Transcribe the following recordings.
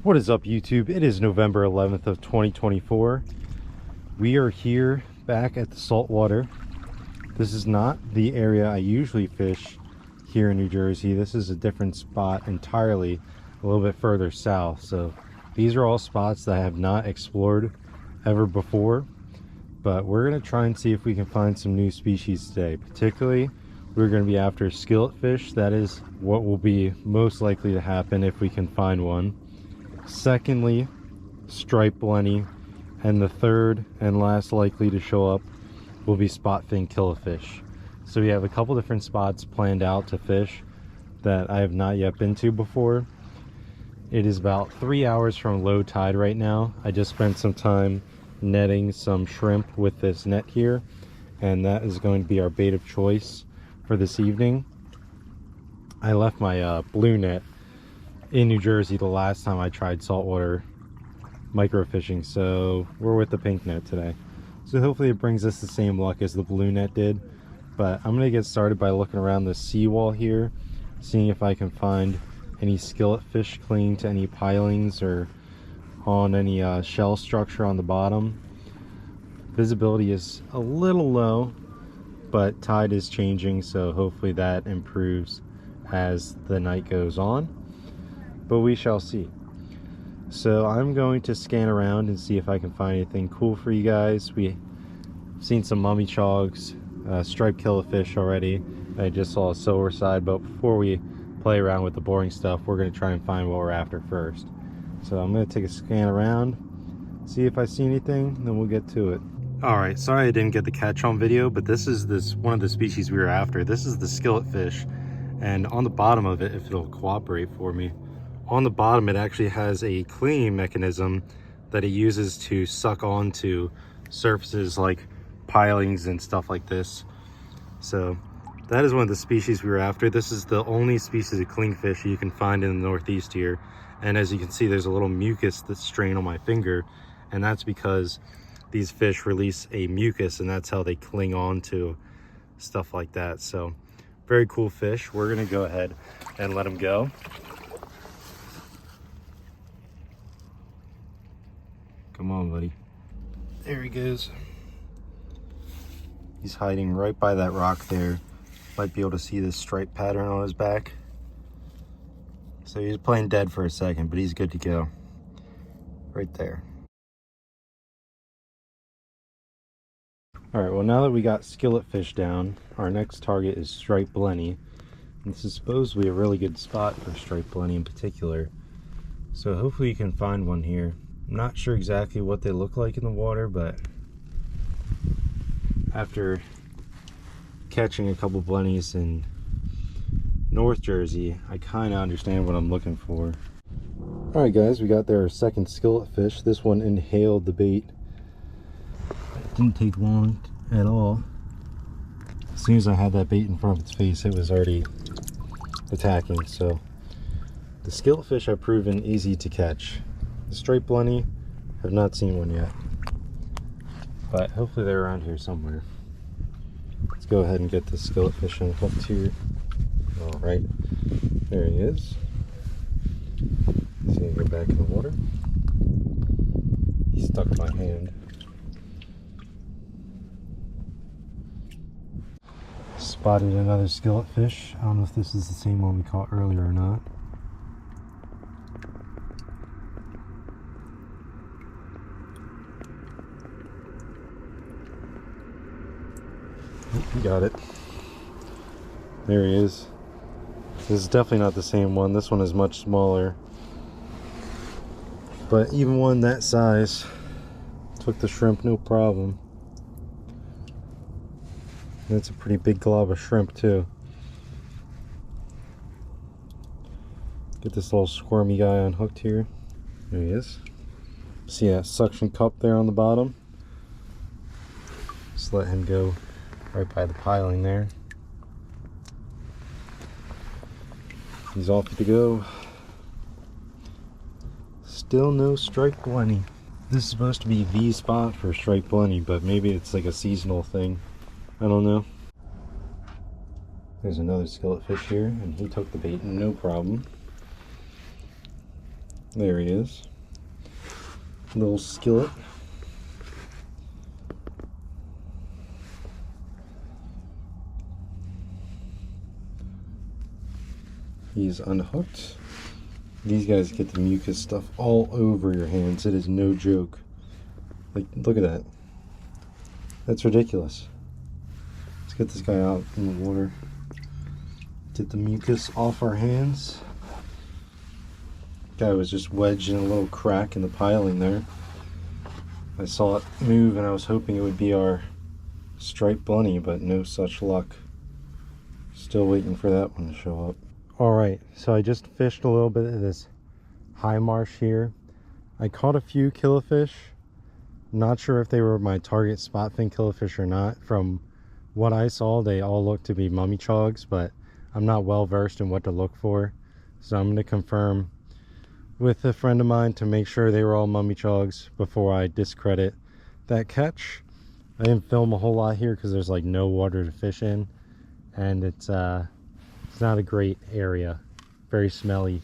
What is up, YouTube? It is November 11th of 2024. We are here back at the saltwater. This is not the area I usually fish here in New Jersey. This is a different spot entirely, a little bit further south. So these are all spots that I have not explored ever before, but we're going to try and see if we can find some new species today. Particularly, we're going to be after skilletfish. That is what will be most likely to happen if we can find one. Secondly, striped blenny, and the third and last likely to show up will be spot fin killifish. So we have a couple different spots planned out to fish that I have not yet been to before. It is about 3 hours from low tide right now. I just spent some time netting some shrimp with this net here, and that is going to be our bait of choice for this evening. I left my blue net in New Jersey the last time I tried saltwater microfishing, so we're with the pink net today. So hopefully it brings us the same luck as the blue net did. But I'm gonna get started by looking around the seawall here, seeing if I can find any skilletfish clinging to any pilings or on any shell structure on the bottom. Visibility is a little low, but tide is changing, so hopefully that improves as the night goes on. But we shall see. So I'm going to scan around and see if I can find anything cool for you guys. We've seen some mummy chogs, striped killifish already. I just saw a silver side, but before we play around with the boring stuff, we're going to try and find what we're after first. So I'm going to take a scan around, see if I see anything, then we'll get to it. Alright, sorry I didn't get the catch on video, but this is one of the species we were after. This is the skilletfish, and on the bottom of it, if it'll cooperate for me, on the bottom it actually has a cleaning mechanism that it uses to suck onto surfaces like pilings and stuff like this. So that is one of the species we were after. This is the only species of clingfish you can find in the Northeast here, and as you can see, there's a little mucus that's strained on my finger, and that's because these fish release a mucus, and that's how they cling on to stuff like that. So very cool fish. We're gonna go ahead and let him go. Come on, buddy. There he goes. He's hiding right by that rock there. Might be able to see this stripe pattern on his back. So he's playing dead for a second, but he's good to go. Right there. Alright, well, now that we got skilletfish down, our next target is striped blenny. This is supposedly a really good spot for striped blenny in particular. So hopefully you can find one here. I'm not sure exactly what they look like in the water, but after catching a couple blennies in North Jersey, I kind of understand what I'm looking for. Alright guys, we got there our second skilletfish. This one inhaled the bait. It didn't take long at all. As soon as I had that bait in front of its face, it was already attacking. So the skilletfish have proven easy to catch. The striped blenny, have not seen one yet, but hopefully they're around here somewhere. Let's go ahead and get the skilletfish unhooked here. All right, there he is. He's gonna go back in the water. He stuck my hand. Spotted another skilletfish. I don't know if this is the same one we caught earlier or not. You got it. There he is. This is definitely not the same one. This one is much smaller. But even one that size took the shrimp no problem. That's a pretty big glob of shrimp too. Get this little squirmy guy unhooked here. There he is. See that suction cup there on the bottom? Just let him go right by the piling there. He's off to go. Still no striped blenny. This is supposed to be the spot for striped blenny, but maybe it's like a seasonal thing. I don't know. There's another skilletfish here, and he took the bait no problem. There he is. Little skillet. He's unhooked. These guys get the mucus stuff all over your hands. It is no joke. Like, look at that. That's ridiculous. Let's get this guy out in the water. Get the mucus off our hands. Guy was just wedged in a little crack in the piling there. I saw it move and I was hoping it would be our striped blenny, but no such luck. Still waiting for that one to show up. Alright, so I just fished a little bit of this high marsh here. I caught a few killifish. Not sure if they were my target spot fin killifish or not. From what I saw, they all looked to be mummy chogs, but I'm not well versed in what to look for. So I'm going to confirm with a friend of mine to make sure they were all mummy chogs before I discredit that catch. I didn't film a whole lot here because there's like no water to fish in, and it's not a great area. Very smelly,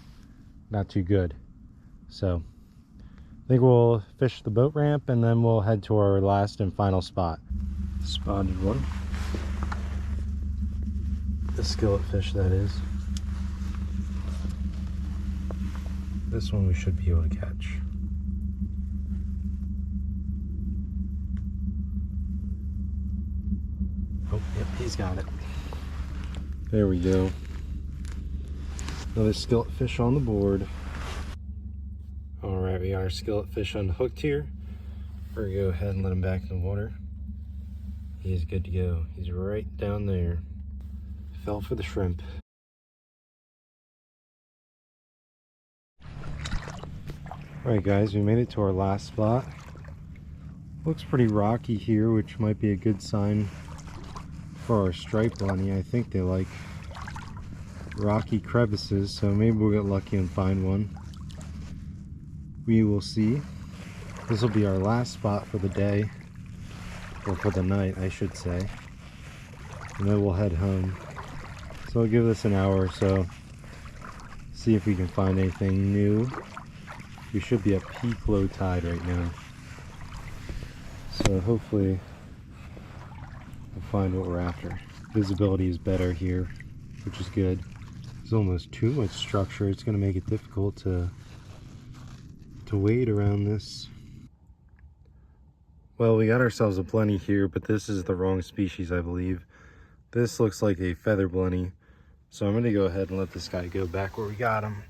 not too good. So I think we'll fish the boat ramp and then we'll head to our last and final spot. Spotted one. The skillet fish, that is. This one we should be able to catch. Oh, yep, he's got it. There we go. Another skillet fish on the board. Alright, we got our skillet fish unhooked here. We're gonna go ahead and let him back in the water. He's good to go. He's right down there. Fell for the shrimp. Alright guys, we made it to our last spot. Looks pretty rocky here, which might be a good sign for our striped blenny. I think they like rocky crevices, so maybe we'll get lucky and find one. We will see. This will be our last spot for the day, or for the night I should say, and then we'll head home. So I'll give this an hour or so, see if we can find anything new. We should be at peak low tide right now, so hopefully we'll find what we're after. Visibility is better here, which is good. There's almost too much structure. It's going to make it difficult to wade around this. Well, we got ourselves a blenny here, but this is the wrong species, I believe. This looks like a feather blenny, so I'm going to go ahead and let this guy go back where we got him.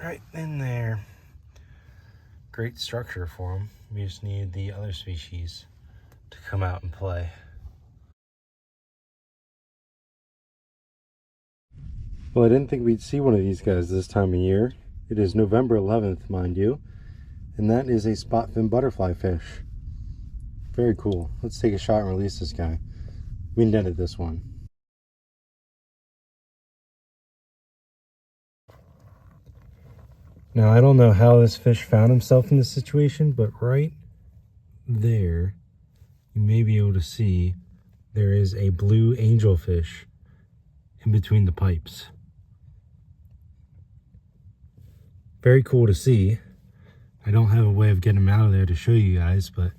Right in there. Great structure for him. We just need the other species to come out and play. Well, I didn't think we'd see one of these guys this time of year. It is November 11th, mind you, and that is a spot fin butterfly fish. Very cool. Let's take a shot and release this guy. We netted this one. Now, I don't know how this fish found himself in this situation, but right there, you may be able to see there is a blue angelfish in between the pipes. Very cool to see. I don't have a way of getting him out of there to show you guys, but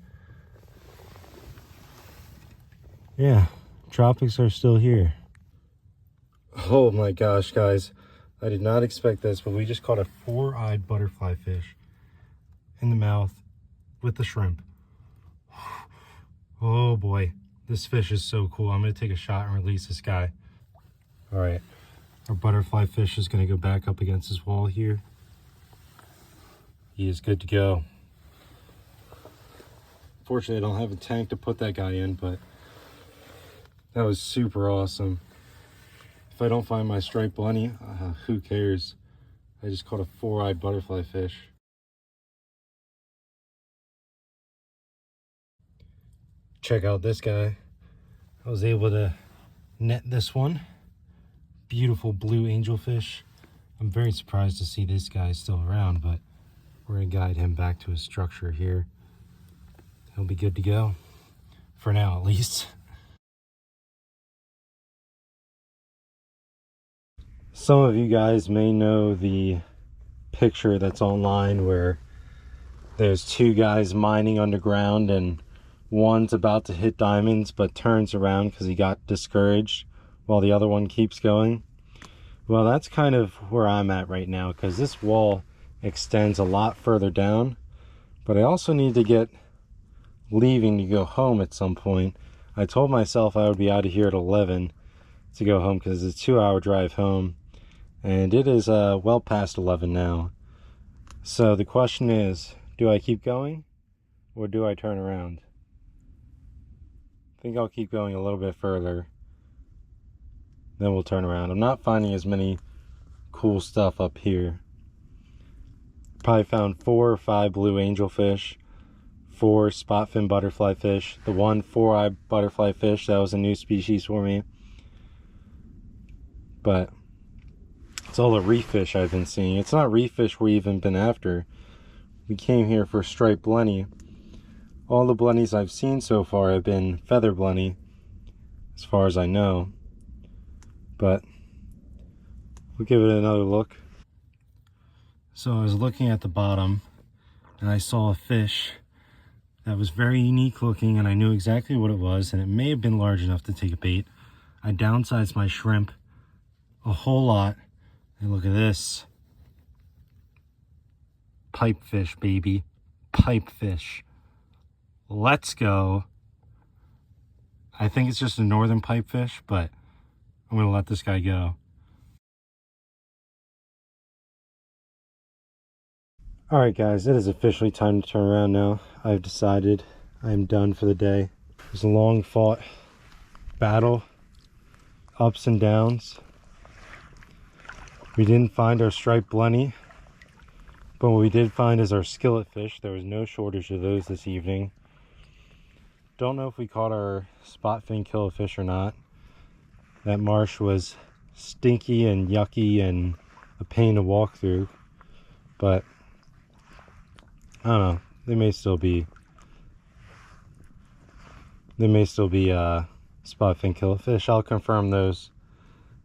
yeah, tropics are still here. Oh my gosh, guys. I did not expect this, but we just caught a 4-eyed butterfly fish in the mouth with the shrimp. Oh boy, this fish is so cool. I'm going to take a shot and release this guy. All right, our butterfly fish is going to go back up against this wall here. He is good to go. Fortunately, I don't have a tank to put that guy in, but that was super awesome. If I don't find my striped blenny, who cares? I just caught a 4-eyed butterfly fish. Check out this guy. I was able to net this one. Beautiful blue angelfish. I'm very surprised to see this guy still around, but we're going to guide him back to his structure here. He'll be good to go. For now, at least. Some of you guys may know the picture that's online where there's two guys mining underground and one's about to hit diamonds but turns around because he got discouraged while the other one keeps going. Well, that's kind of where I'm at right now, because this wall extends a lot further down, but I also need to get leaving to go home at some point. I told myself I would be out of here at 11 to go home because it's a 2-hour drive home, and it is well past 11 now. So the question is, do I keep going or do I turn around? I think I'll keep going a little bit further, then we'll turn around. I'm not finding as many cool stuff up here. Probably found 4 or 5 blue angelfish, 4 spotfin butterfly fish, the one 4-eyed butterfly fish, that was a new species for me. But it's all the reef fish I've been seeing. It's not reef fish we've even been after. We came here for striped blenny. All the blennies I've seen so far have been feather blenny, as far as I know. But we'll give it another look. So I was looking at the bottom and I saw a fish that was very unique looking, and I knew exactly what it was, and it may have been large enough to take a bait. I downsized my shrimp a whole lot, and look at this. Pipefish, baby. Pipefish. Let's go. I think it's just a northern pipefish, but I'm gonna let this guy go. Alright guys, it is officially time to turn around now. I've decided I'm done for the day. It was a long fought battle, ups and downs. We didn't find our striped blenny, but what we did find is our skillet fish. There was no shortage of those this evening. Don't know if we caught our spotfin killifish or not. That marsh was stinky and yucky and a pain to walk through, but I don't know. They may still be spotfin killifish. I'll confirm those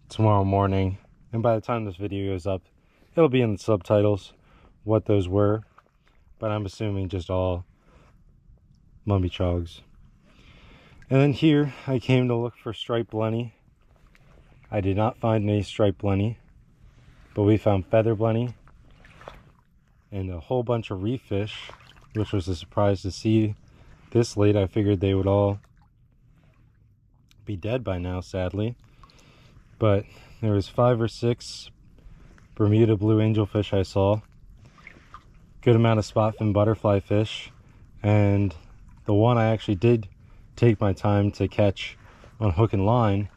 tomorrow morning, and by the time this video goes up, it'll be in the subtitles what those were. But I'm assuming just all mummy chogs. And then here I came to look for striped blenny. I did not find any striped blenny, but we found feather blenny and a whole bunch of reef fish, which was a surprise to see this late. I figured they would all be dead by now, sadly. But there was 5 or 6 Bermuda blue angelfish I saw, good amount of spotfin butterfly fish, and the one I actually did take my time to catch on hook and line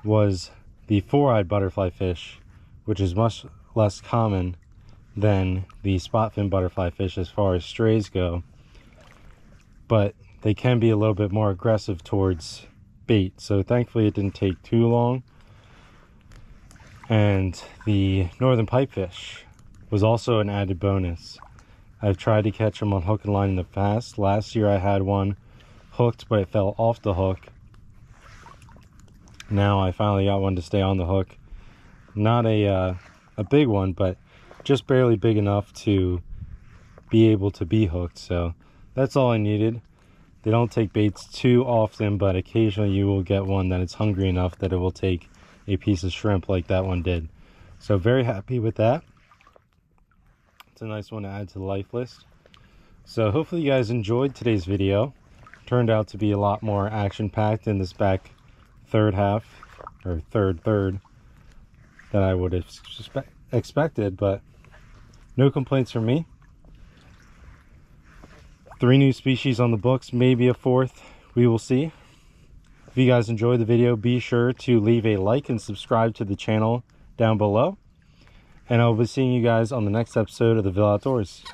was the 4-eyed butterfly fish, which is much less common than the spotfin butterfly fish as far as strays go, but they can be a little bit more aggressive towards bait, so thankfully it didn't take too long. And the northern pipefish was also an added bonus. I've tried to catch them on hook and line in the past. Last year I had one hooked, but it fell off the hook. Now I finally got one to stay on the hook. Not a big one, but just barely big enough to be able to be hooked, so that's all I needed. They don't take baits too often, but occasionally you will get one that is hungry enough that it will take a piece of shrimp like that one did. So very happy with that. It's a nice one to add to the life list. So hopefully you guys enjoyed today's video. Turned out to be a lot more action-packed in this back third half, or third that I would have expected, but no complaints from me. 3 new species on the books, maybe a 4th, we will see. If you guys enjoyed the video, be sure to leave a like and subscribe to the channel down below, and I'll be seeing you guys on the next episode of the Ville Outdoors.